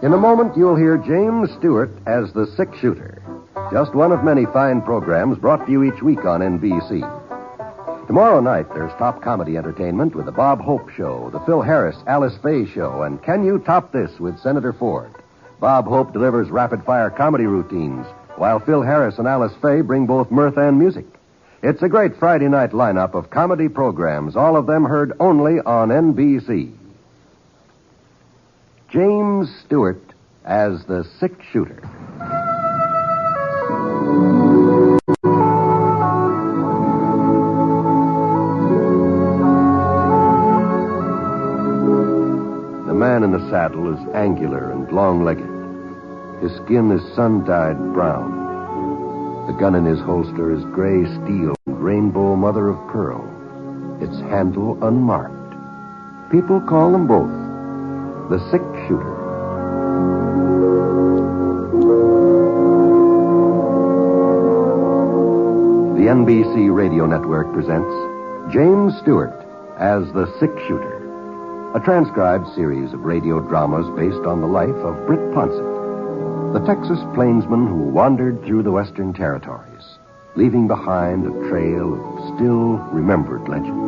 In a moment, you'll hear James Stewart as the six-shooter. Just one of many fine programs brought to you each week on NBC. Tomorrow night, there's top comedy entertainment with the Bob Hope Show, the Phil Harris, Alice Faye Show, and Can You Top This with Senator Ford. Bob Hope delivers rapid-fire comedy routines, while Phil Harris and Alice Faye bring both mirth and music. It's a great Friday night lineup of comedy programs, all of them heard only on NBC. James Stewart as the six-shooter. The man in the saddle is angular and long-legged. His skin is sun-dyed brown. The gun in his holster is gray steel and rainbow mother of pearl. Its handle unmarked. People call them both the six-shooter. The NBC Radio Network presents James Stewart as the six-shooter. A transcribed series of radio dramas based on the life of Britt Ponset, the Texas plainsman who wandered through the Western Territories, leaving behind a trail of still remembered legends.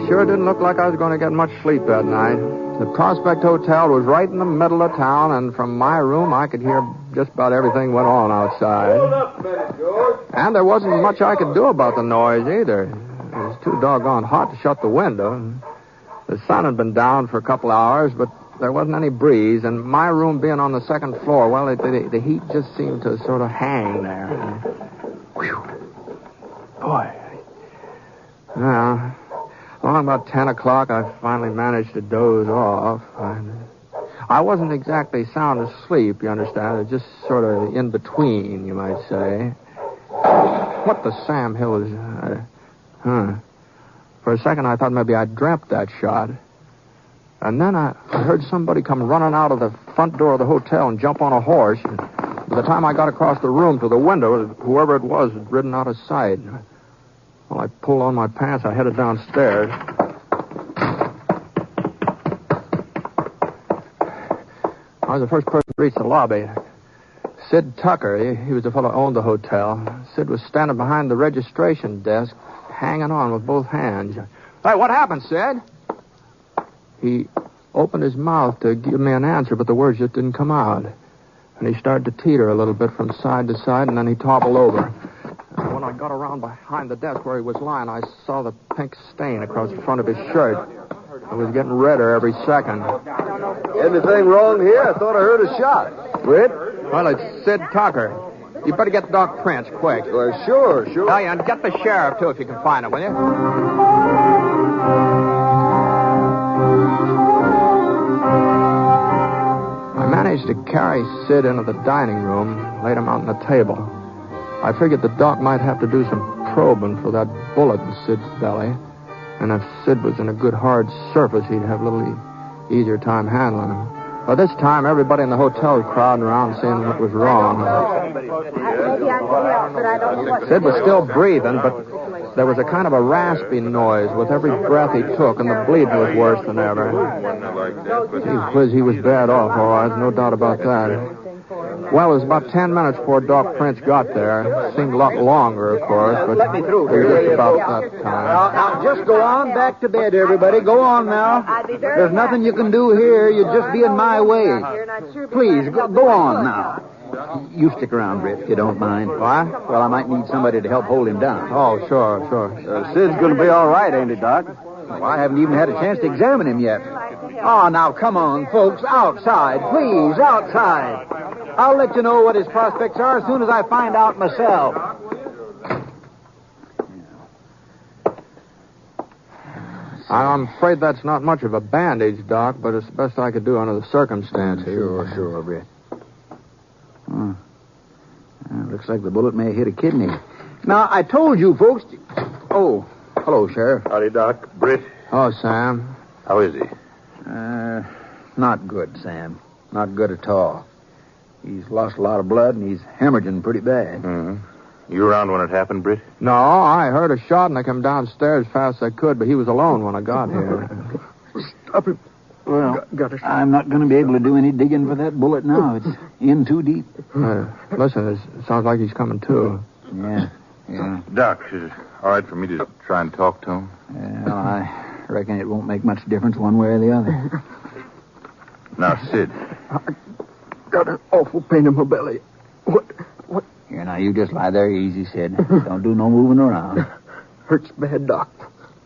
Sure didn't look like I was going to get much sleep that night. The Prospect Hotel was right in the middle of town, and from my room I could hear just about everything went on outside. Hold up a minute, George. And there wasn't much I could do about the noise either. It was too doggone hot to shut the window. The sun had been down for a couple hours, but there wasn't any breeze, and my room being on the second floor, well, the heat just seemed to sort of hang there. Whew. Boy. Well, along about 10 o'clock, I finally managed to doze off. I wasn't exactly sound asleep, you understand. It was just sort of in between, you might say. What the Sam Hill was... For a second, I thought maybe I'd dreamt that shot. And then I heard somebody come running out of the front door of the hotel and jump on a horse. And by the time I got across the room to the window, whoever it was had ridden out of sight. Well, I pulled on my pants. I headed downstairs. I was the first person to reach the lobby. Sid Tucker, he was the fellow who owned the hotel. Sid was standing behind the registration desk, hanging on with both hands. Hey, what happened, Sid? He opened his mouth to give me an answer, but the words just didn't come out. And he started to teeter a little bit from side to side, and then he toppled over. When I got around behind the desk where he was lying, I saw the pink stain across the front of his shirt. It was getting redder every second. Anything wrong here? I thought I heard a shot. Britt? Well, it's Sid Tucker. You better get Doc Prince, quick. Well, sure. Oh, yeah, and get the sheriff, too, if you can find him, will you? I managed to carry Sid into the dining room, laid him out on the table. I figured the doc might have to do some probing for that bullet in Sid's belly. And if Sid was in a good hard surface, he'd have a little easier time handling him. By this time, everybody in the hotel was crowding around seeing what was wrong. Sid was still breathing, but there was a kind of a raspy noise with every breath he took, and the bleeding was worse than ever. Gee whiz, he was bad off, all right, no doubt about that. Well, it was about 10 minutes before Doc Prince got there. It seemed a lot longer, of course, but Let me through. it was just about that time. Now, just go on back to bed, everybody. Go on now. There's nothing you can do here. You'd just be in my way. Please, go on now. You stick around, Britt, if you don't mind. What? Well, I might need somebody to help hold him down. Oh, sure. Sid's going to be all right, ain't he, Doc? Well, I haven't even had a chance to examine him yet. Oh, now, come on, folks. Outside, please, outside. I'll let you know what his prospects are as soon as I find out myself. I'm afraid that's not much of a bandage, Doc, but it's the best I could do under the circumstances. Sure, Britt. Looks like the bullet may have hit a kidney. Now, I told you, folks... Oh, hello, Sheriff. Howdy, Doc. Britt. Oh, Sam. How is he? Not good, Sam. Not good at all. He's lost a lot of blood, and he's hemorrhaging pretty bad. Mm-hmm. You around when it happened, Britt? No, I heard a shot and I came downstairs as fast as I could, but he was alone when I got here. Stop him. Well, I'm not going to be able to do any digging for that bullet now. It's in too deep. Listen, it sounds like he's coming to. Yeah. Doc, is it all right for me to try and talk to him? Well, I reckon it won't make much difference one way or the other. Now, Sid. I got an awful pain in my belly. What? Here, now, you just lie there easy, Sid. Don't do no moving around. Hurts bad, Doc.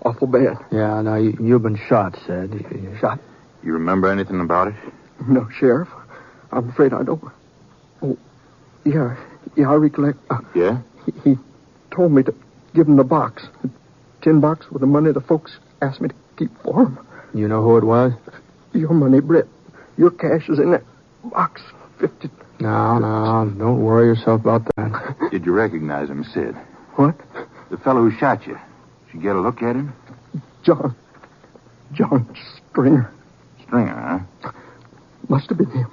Awful bad. Yeah, now, you've been shot, Sid. Shot? You remember anything about it? No, Sheriff. I'm afraid I don't. Oh, yeah, I recollect. Yeah? He told me to give him the box. The tin box with the money the folks asked me to keep for him. You know who it was? Your money, Britt. Your cash is in that box. 50. No, don't worry yourself about that. Did you recognize him, Sid? What? The fellow who shot you. Did you get a look at him? John Stringer. Stringer, huh? Must have been him.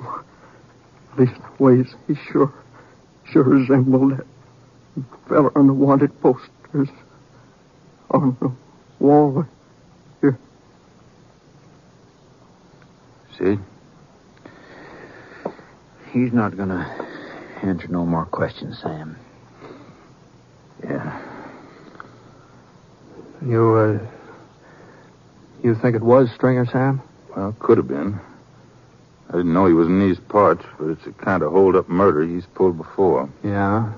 Leastways, he sure resembled that fella on the wanted posters on the wall here. Sid? He's not going to answer no more questions, Sam. Yeah. You think it was Stringer, Sam? Well, could have been. I didn't know he was in these parts, but it's a kind of hold-up murder he's pulled before. Yeah?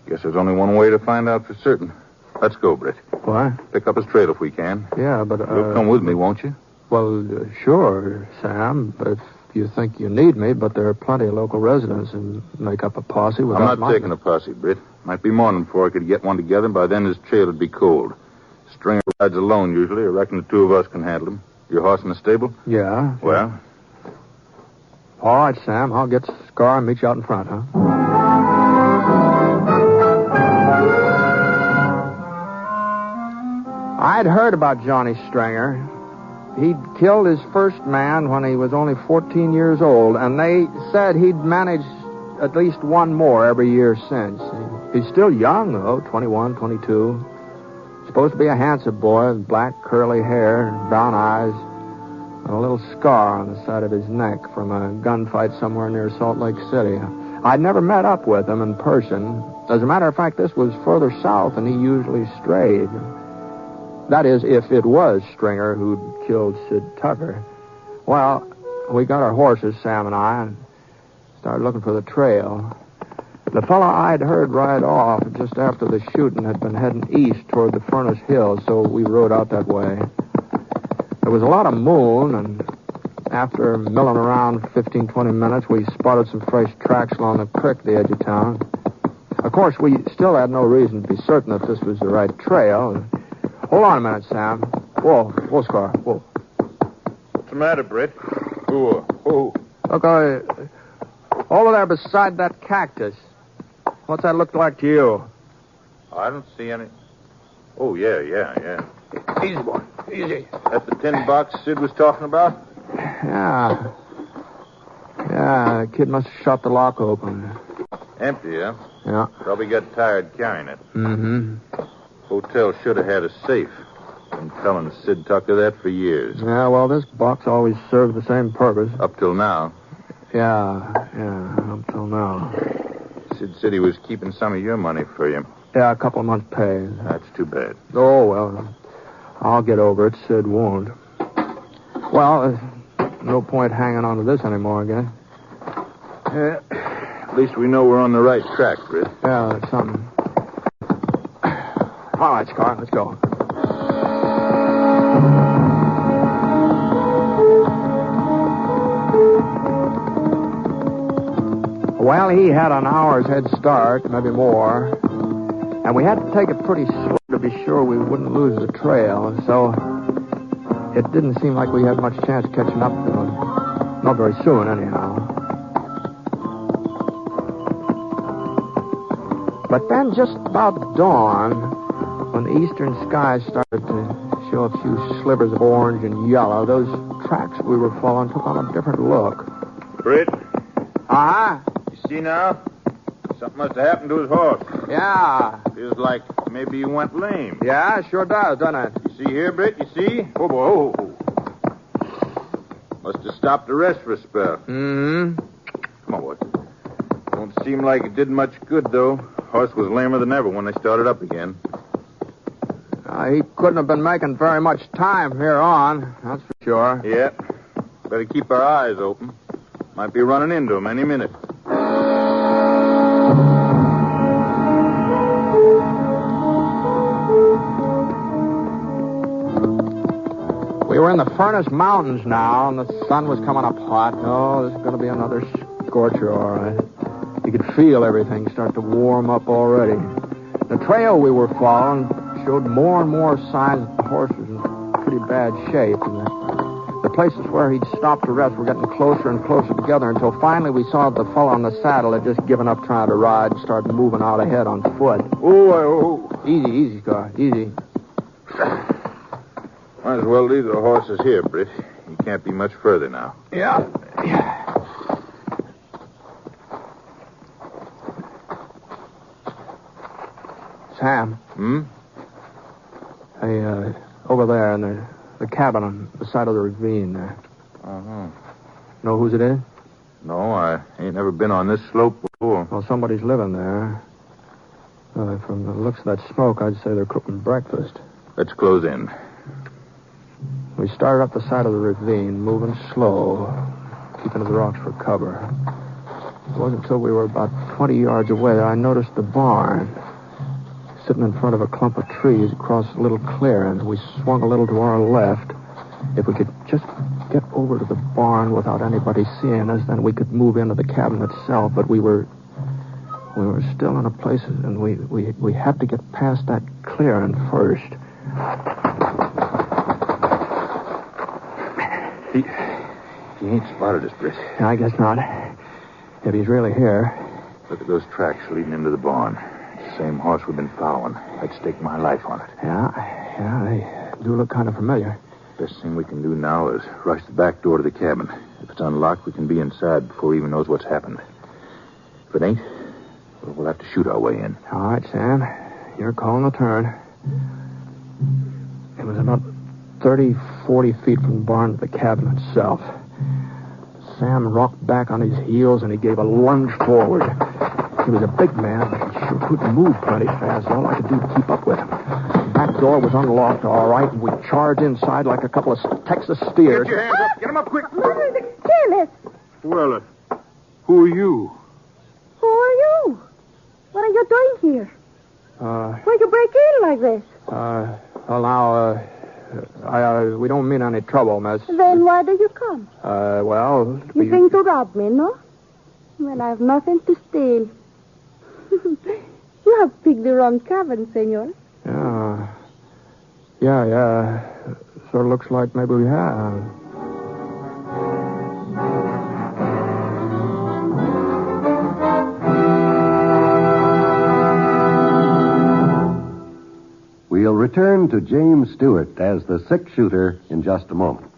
Guess there's only one way to find out for certain. Let's go, Britt. Why? Pick up his trail if we can. Yeah, but... You'll come with me, won't you? Well, sure, Sam, but if you think you need me, but there are plenty of local residents who make up a posse without... I'm not taking a posse, Britt. Might be morning before I could get one together, and by then his trail would be cold. Stringer rides alone, usually. I reckon the two of us can handle him. Your horse in the stable? Yeah. Well? All right, Sam. I'll get Scar and meet you out in front, huh? I'd heard about Johnny Stringer. He'd killed his first man when he was only 14 years old, and they said he'd managed at least one more every year since. He's still young, though, 21, 22. Supposed to be a handsome boy with black curly hair, brown eyes, and a little scar on the side of his neck from a gunfight somewhere near Salt Lake City. I'd never met up with him in person. As a matter of fact, this was further south than he usually strayed. That is, if it was Stringer who'd killed Sid Tucker. Well, we got our horses, Sam and I, and started looking for the trail. The fellow I'd heard ride off just after the shooting had been heading east toward the Furnace Hills, so we rode out that way. There was a lot of moon, and after milling around 15, 20 minutes, we spotted some fresh tracks along the creek at the edge of town. Of course, we still had no reason to be certain that this was the right trail. Hold on a minute, Sam. Whoa, Scar, whoa. What's the matter, Britt? Who? Look, over there beside that cactus. What's that look like to you? I don't see any... Oh, yeah. Easy, boy. Easy. That's the tin box Sid was talking about? Yeah, the kid must have shot the lock open. Empty, huh? Yeah. Probably got tired carrying it. Mm-hmm. Hotel should have had a safe. Been telling Sid Tucker that for years. Yeah, well, this box always served the same purpose. Up till now. Yeah, up till now. Sid said he was keeping some of your money for you. Yeah, a couple of months' pay. That's too bad. Oh, well, I'll get over it. Sid won't. Well, no point hanging on to this anymore, I guess. At least we know we're on the right track, Britt. Yeah, that's something. All right, Scar, let's go. Well, he had an hour's head start, maybe more. And we had to take it pretty slow to be sure we wouldn't lose the trail. So it didn't seem like we had much chance of catching up to him. Not very soon, anyhow. But then just about dawn, when the eastern sky started to show a few slivers of orange and yellow, those tracks we were following took on a different look. Britt, Uh-huh. you see now? Something must have happened to his horse. Yeah. Feels like maybe he went lame. Yeah, sure does, doesn't it? You see here, Britt? You see? Oh, boy. Oh. Must have stopped to rest for a spell. Mm-hmm. Come on, Watson. Don't seem like it did much good, though. Horse was lamer than ever when they started up again. He couldn't have been making very much time from here on, that's for sure. Yeah. Better keep our eyes open. Might be running into him any minute. We were in the Furnace Mountains now, and the sun was coming up hot. Oh, this is going to be another scorcher, all right. You could feel everything start to warm up already. The trail we were following showed more and more signs that the horse was in pretty bad shape. And the places where he'd stopped to rest were getting closer and closer together until finally we saw the fellow on the saddle had just given up trying to ride and started moving out ahead on foot. Oh. Easy, Scar. Easy. Might as well leave the horses here, Britt. You can't be much further now. Yeah. Sam. Hey, over there in the cabin on the side of the ravine there. Uh-huh. Know whose it is? No, I ain't never been on this slope before. Well, somebody's living there. From the looks of that smoke, I'd say they're cooking breakfast. Let's close in. We started up the side of the ravine, moving slow, keeping to the rocks for cover. It wasn't until we were about 20 yards away that I noticed the barn. Sitting in front of a clump of trees across a little clearing. We swung a little to our left. If we could just get over to the barn without anybody seeing us, then we could move into the cabin itself. But we were still in a place, and we had to get past that clearing first. He ain't spotted us, Britt. I guess not. If he's really here. Look at those tracks leading into the barn. Same horse we've been following. I'd stake my life on it. Yeah, they do look kind of familiar. Best thing we can do now is rush the back door to the cabin. If it's unlocked, we can be inside before he even knows what's happened. If it ain't, well, we'll have to shoot our way in. All right, Sam. You're calling the turn. It was about 30, 40 feet from the barn to the cabin itself. Sam rocked back on his heels, and he gave a lunge forward. He was a big man, but he sure couldn't move plenty fast. All I could do to keep up with him. The back door was unlocked, all right, and we charged inside like a couple of Texas steers. Get your hands up. Get them up quick. Mother, the careless. Well, who are you? Who are you? What are you doing here? Why'd you break in like this? Well, now, we don't mean any trouble, miss. Then why did you come? Well... You think to rob me, no? Well, I have nothing to steal. You have picked the wrong cabin, senor. Yeah. Sort of looks like maybe we have. We'll return to James Stewart as the six-shooter in just a moment.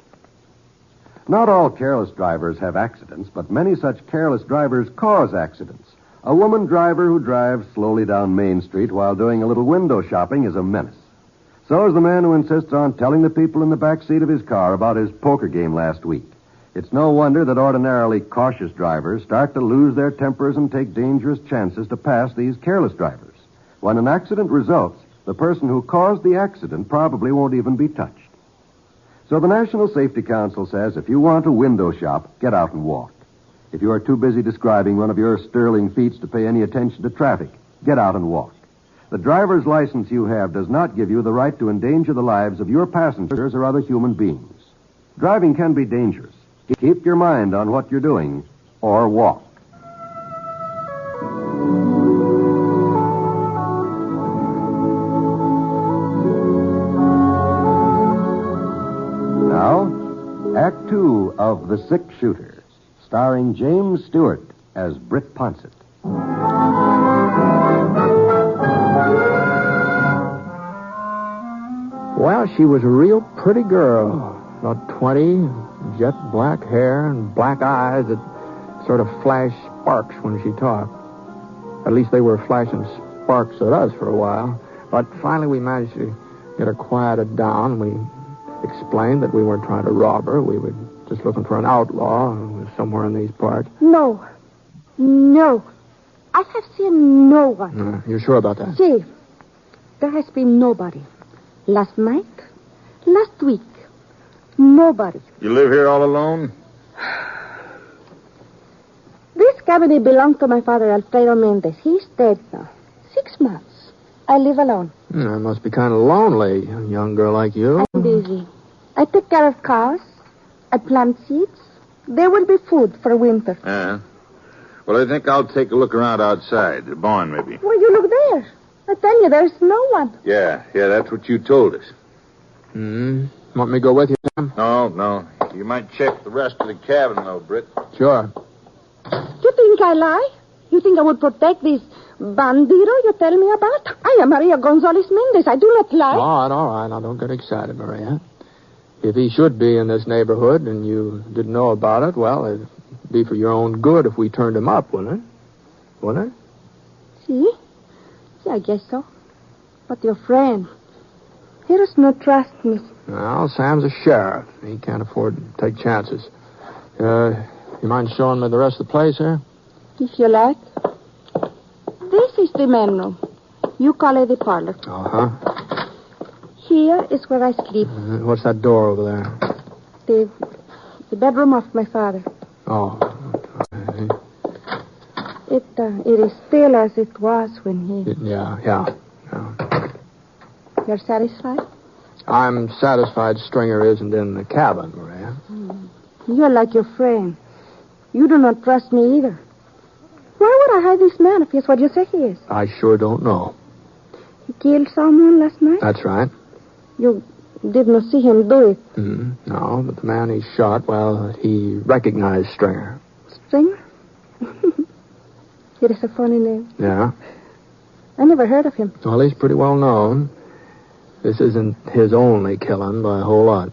Not all careless drivers have accidents, but many such careless drivers cause accidents. A woman driver who drives slowly down Main Street while doing a little window shopping is a menace. So is the man who insists on telling the people in the back seat of his car about his poker game last week. It's no wonder that ordinarily cautious drivers start to lose their tempers and take dangerous chances to pass these careless drivers. When an accident results, the person who caused the accident probably won't even be touched. So the National Safety Council says if you want to window shop, get out and walk. If you are too busy describing one of your sterling feats to pay any attention to traffic, get out and walk. The driver's license you have does not give you the right to endanger the lives of your passengers or other human beings. Driving can be dangerous. Keep your mind on what you're doing, or walk. Now, Act 2 of The Six Shooter, starring James Stewart as Britt Ponset. Well, she was a real pretty girl. about 20, jet black hair and black eyes that sort of flashed sparks when she talked. At least they were flashing sparks at us for a while. But finally we managed to get her quieted down. We explained that we weren't trying to rob her. We were just looking for an outlaw who was somewhere in these parts. No. I have seen no one. You're sure about that? See, there has been nobody. Last night, last week, nobody. You live here all alone? This cabin belonged to my father, Alfredo Mendez. He's dead now. 6 months. I live alone. It must be kind of lonely, a young girl like you. I'm busy. I take care of cows. I plant seeds. There will be food for winter. Well, I think I'll take a look around outside. The barn, maybe. Well, you look there. I tell you, there's no one. Yeah, that's what you told us. Want me to go with you, Sam? No. You might check the rest of the cabin, though, Britt. Sure. You think I lie? You think I would protect this bandito you tell me about? I am Maria Gonzalez Mendez. I do not lie. All right. Now, don't get excited, Maria. If he should be in this neighborhood and you didn't know about it, well, it'd be for your own good if we turned him up, wouldn't it? Wouldn't it? See, I guess so. But your friend, he does not trust me. Well, Sam's a sheriff. He can't afford to take chances. You mind showing me the rest of the place here? If you like. This is the main room. You call it the parlor. Uh-huh. Here is where I sleep. What's that door over there? The bedroom of my father. Oh. Okay. It is still as it was when he... Yeah. You're satisfied? I'm satisfied Stringer isn't in the cabin, Maria. You're like your friend. You do not trust me either. Why would I hide this man if he's what you say he is? I sure don't know. He killed someone last night? That's right. You did not see him do it? No, but the man he shot, well, he recognized Stringer. Stringer? It is a funny name. Yeah? I never heard of him. Well, he's pretty well known. This isn't his only killing by a whole lot.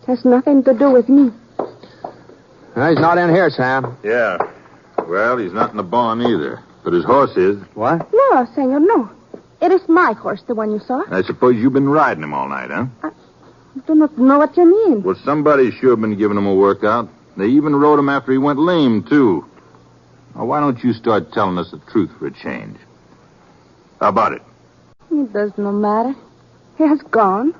Has nothing to do with me. He's not in here, Sam. Yeah. Well, he's not in the barn either. But his horse is. What? No, senor, no. It is my horse, the one you saw. I suppose you've been riding him all night, huh? I do not know what you mean. Well, somebody's sure been giving him a workout. They even rode him after he went lame, too. Now, why don't you start telling us the truth for a change? How about it? It does not matter. He has gone.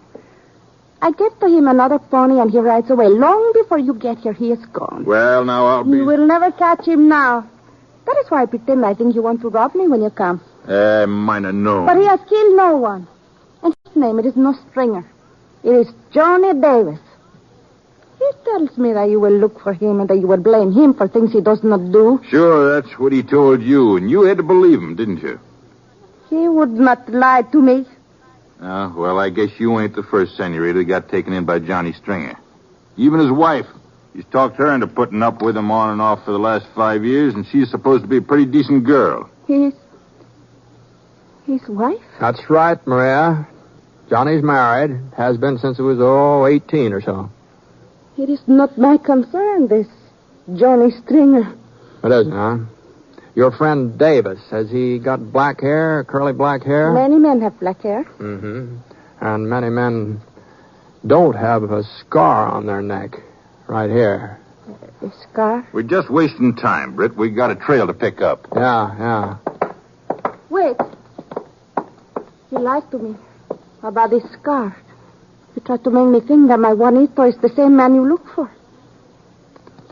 I get to him another pony and he rides away. Long before you get here, he is gone. Well, now I'll be... You will never catch him now. That is why I pretend I think you want to rob me when you come. Might have known. But he has killed no one. And his name, it is no Stringer. It is Johnny Davis. He tells me that you will look for him and that you will blame him for things he does not do. Sure, that's what he told you, and you had to believe him, didn't you? He would not lie to me. Well, I guess you ain't the first senorita that got taken in by Johnny Stringer. Even his wife. He's talked her into putting up with him on and off for the last 5 years, and she's supposed to be a pretty decent girl. His wife? That's right, Maria. Johnny's married. Has been since he was, 18 or so. It is not my concern, this Johnny Stringer. It isn't, huh? Your friend Davis, has he got black hair, curly black hair? Many men have black hair. Mm-hmm. And many men don't have a scar on their neck. Right here. A scar? We're just wasting time, Britt. We got a trail to pick up. Yeah. Wait. You lied to me about this scar. You tried to make me think that my Juanito is the same man you look for.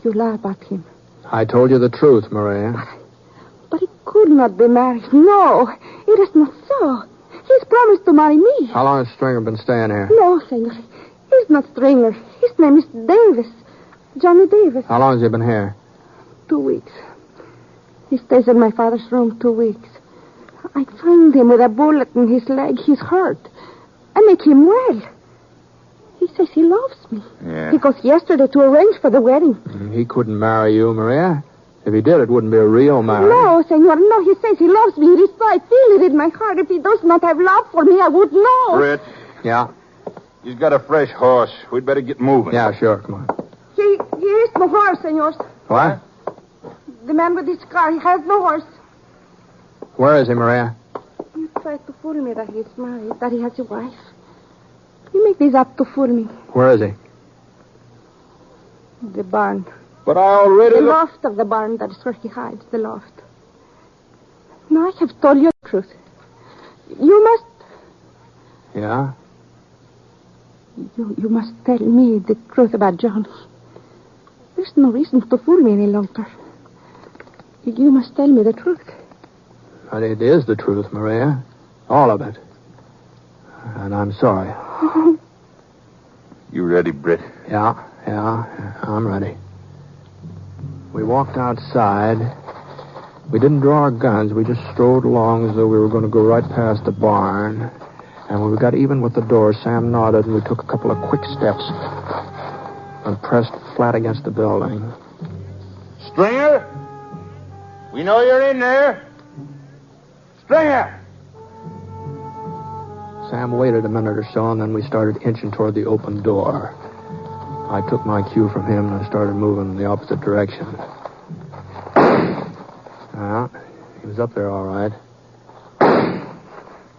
You lie about him. I told you the truth, Maria. But he could not be married. No, it is not so. He's promised to marry me. How long has Stringer been staying here? No, senor. He's not Stringer. His name is Davis. Johnny Davis. How long has he been here? 2 weeks. He stays in my father's room 2 weeks. I find him with a bullet in his leg. He's hurt. I make him well. He says he loves me. Yeah. He goes yesterday to arrange for the wedding. He couldn't marry you, Maria. If he did, it wouldn't be a real marriage. No, senor, no. He says he loves me. It is so. I feel it in my heart. If he does not have love for me, I would know. Britt. Yeah? He's got a fresh horse. We'd better get moving. Yeah, sure. Come on. Here is my horse, senors. What? The man with his car, he has no horse. Where is he, Maria? You tried to fool me that he's married, that he has a wife. You make this up to fool me. Where is he? The barn. But I already... The loft of the barn, that is where he hides, the loft. Now, I have told you the truth. You must... Yeah? You must tell me the truth about Johnny. There's no reason to fool me any longer. You must tell me the truth. But it is the truth, Maria. All of it. And I'm sorry. You ready, Britt? Yeah, I'm ready. We walked outside. We didn't draw our guns. We just strode along as though we were going to go right past the barn. And when we got even with the door, Sam nodded and we took a couple of quick steps and pressed flat against the building. Stringer? We know you're in there. Stringer! Sam waited a minute or so, and then we started inching toward the open door. I took my cue from him, and I started moving in the opposite direction. He was up there all right.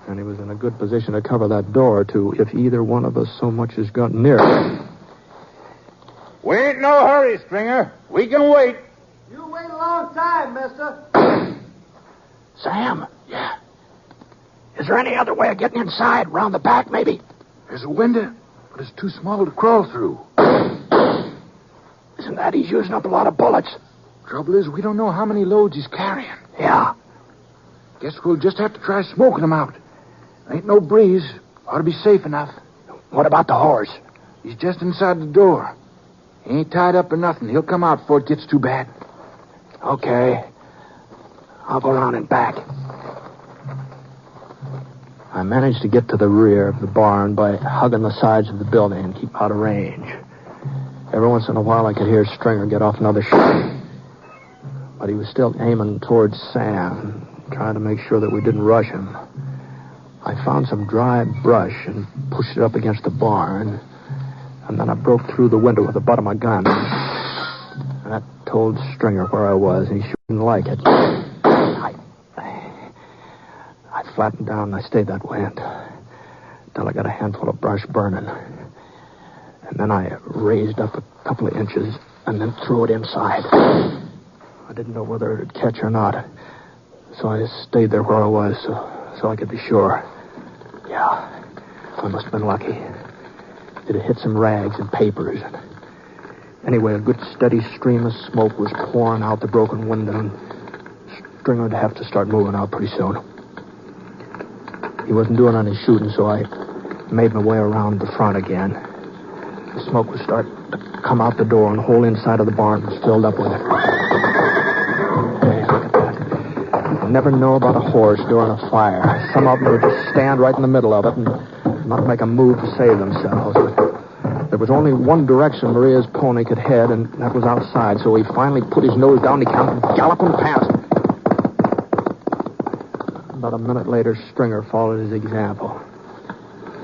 And he was in a good position to cover that door, too, if either one of us so much as got near it. We ain't in no hurry, Stringer. We can wait. You wait a long time, mister. Sam? Yeah. Is there any other way of getting inside? Round the back, maybe? There's a window, but it's too small to crawl through. Isn't that he's using up a lot of bullets? Trouble is, we don't know how many loads he's carrying. Yeah. Guess we'll just have to try smoking him out. Ain't no breeze. Ought to be safe enough. What about the horse? He's just inside the door. He ain't tied up or nothing. He'll come out before it gets too bad. Okay. I'll go around and back. I managed to get to the rear of the barn by hugging the sides of the building and keep out of range. Every once in a while I could hear Stringer get off another shot. But he was still aiming towards Sam, trying to make sure that we didn't rush him. I found some dry brush and pushed it up against the barn. And then I broke through the window with the butt of my gun. And that told Stringer where I was, and he sure didn't like it. I flattened down and I stayed that way until I got a handful of brush burning. And then I raised up a couple of inches and then threw it inside. I didn't know whether it would catch or not. So I stayed there where I was so I could be sure. Yeah, I must have been lucky. It had hit some rags and papers. Anyway, a good steady stream of smoke was pouring out the broken window, and Stringer would have to start moving out pretty soon. He wasn't doing any shooting, so I made my way around the front again. The smoke was starting to come out the door, and the whole inside of the barn was filled up with it. Hey, look at that. You never know about a horse during a fire. Some of them would just stand right in the middle of it and not make a move to save themselves. There was only one direction Maria's pony could head, and that was outside, so he finally put his nose down and he came galloping past. About a minute later, Stringer followed his example.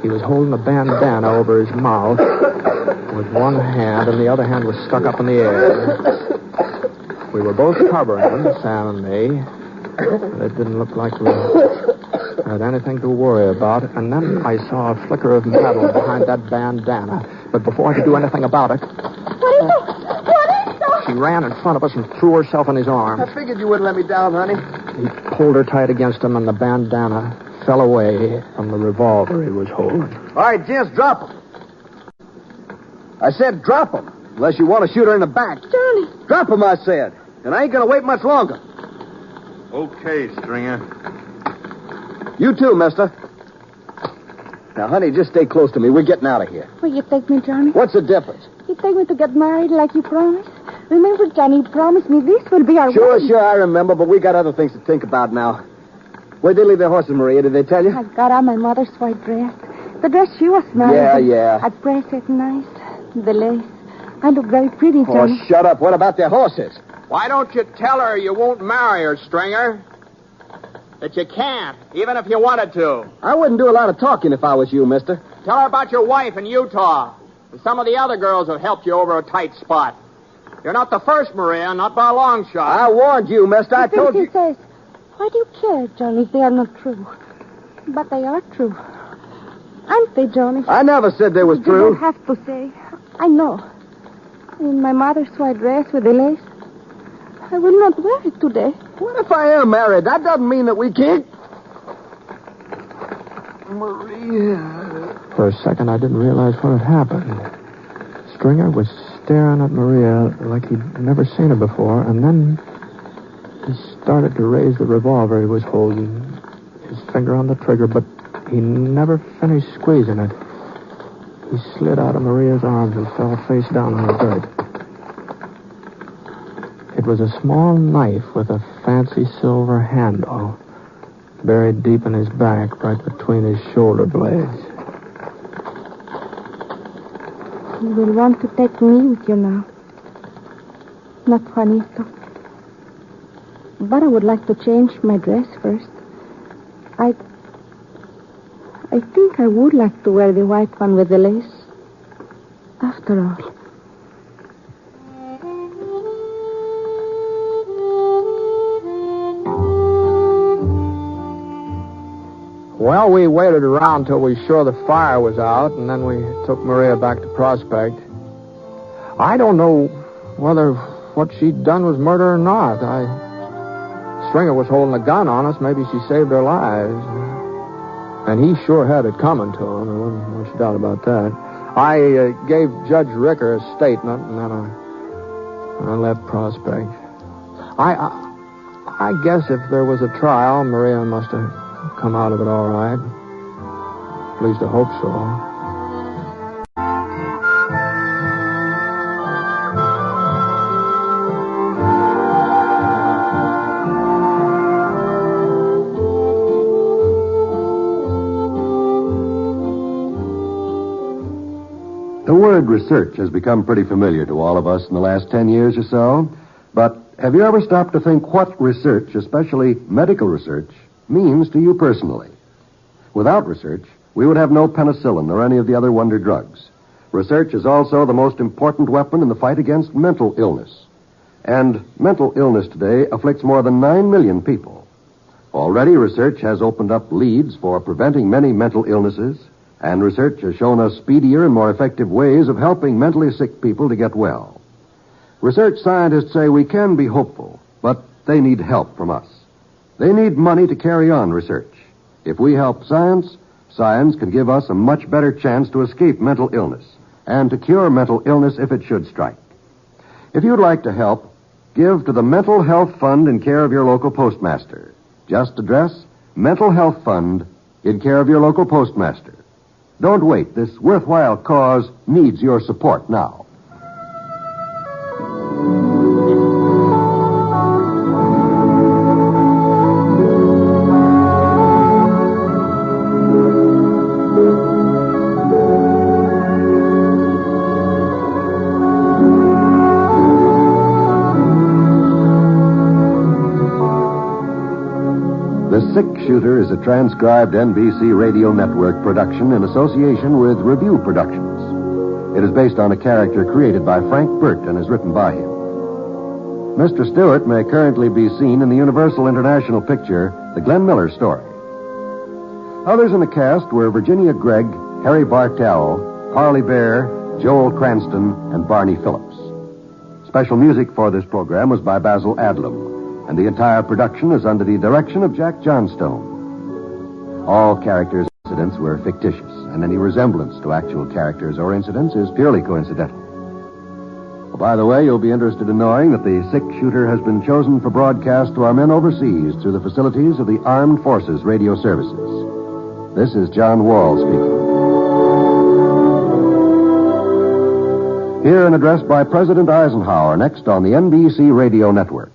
He was holding a bandana over his mouth with one hand, and the other hand was stuck up in the air. We were both covering him, Sam and me, but it didn't look like we had anything to worry about. And then I saw a flicker of metal behind that bandana, but before I could do anything about it... What is it? She ran in front of us and threw herself in his arms. I figured you wouldn't let me down, honey. He pulled her tight against him, and the bandana fell away from the revolver he was holding. All right, gents, drop him. I said drop him, unless you want to shoot her in the back. Johnny. Drop him, I said. And I ain't going to wait much longer. Okay, Stringer. You too, mister. Now, honey, just stay close to me. We're getting out of here. Will you take me, Johnny? What's the difference? You take me to get married like you promised? Remember, Johnny, you promised me this will be our wedding. Sure, I remember, but we got other things to think about now. Where'd they leave their horses, Maria? Did they tell you? I got on my mother's white dress. The dress she was married. Yeah. I pressed it nice. The lace. I look very pretty, Johnny. Oh, shut up. What about their horses? Why don't you tell her you won't marry her, Stringer? That you can't, even if you wanted to. I wouldn't do a lot of talking if I was you, mister. Tell her about your wife in Utah and some of the other girls who helped you over a tight spot. You're not the first, Maria, not by a long shot. I warned you, mister. I told you. He says, why do you care, Johnny, if they are not true? But they are true. Aren't they, Johnny? I never said they was You true. don't have to say. I know. In my mother's white dress with the lace, I will not wear it today. What if I am married? That doesn't mean that we can't. Maria. For a second, I didn't realize what had happened. Stringer was staring at Maria like he'd never seen her before, and then he started to raise the revolver he was holding, his finger on the trigger, but he never finished squeezing it. He slid out of Maria's arms and fell face down on the dirt. It was a small knife with a fancy silver handle, buried deep in his back, right between his shoulder blades. You will want to take me with you now. Not Juanito. But I would like to change my dress first. I think I would like to wear the white one with the lace. After all. Well, we waited around till we were sure the fire was out, and then we took Maria back to Prospect. I don't know whether what she'd done was murder or not. Stringer was holding a gun on us. Maybe she saved our lives. And he sure had it coming to him. There wasn't much doubt about that. I gave Judge Ricker a statement, and then I left Prospect. I guess if there was a trial, Maria must have come out of it all right. At least I hope so. The word research has become pretty familiar to all of us in the last 10 years or so. But have you ever stopped to think what research, especially medical research, means to you personally? Without research, we would have no penicillin or any of the other wonder drugs. Research is also the most important weapon in the fight against mental illness. And mental illness today afflicts more than 9 million people. Already, research has opened up leads for preventing many mental illnesses, and research has shown us speedier and more effective ways of helping mentally sick people to get well. Research scientists say we can be hopeful, but they need help from us. They need money to carry on research. If we help science, science can give us a much better chance to escape mental illness and to cure mental illness if it should strike. If you'd like to help, give to the Mental Health Fund in care of your local postmaster. Just address Mental Health Fund in care of your local postmaster. Don't wait. This worthwhile cause needs your support now. The Six Shooter is a transcribed NBC Radio Network production in association with Review Productions. It is based on a character created by Frank Burt and is written by him. Mr. Stewart may currently be seen in the Universal International picture, The Glenn Miller Story. Others in the cast were Virginia Gregg, Harry Bartell, Harley Bear, Joel Cranston, and Barney Phillips. Special music for this program was by Basil Adlam, and the entire production is under the direction of Jack Johnstone. All characters and incidents were fictitious, and any resemblance to actual characters or incidents is purely coincidental. Well, by the way, you'll be interested in knowing that the Six Shooter has been chosen for broadcast to our men overseas through the facilities of the Armed Forces Radio Services. This is John Wall speaking. Here an address by President Eisenhower, next on the NBC Radio Network.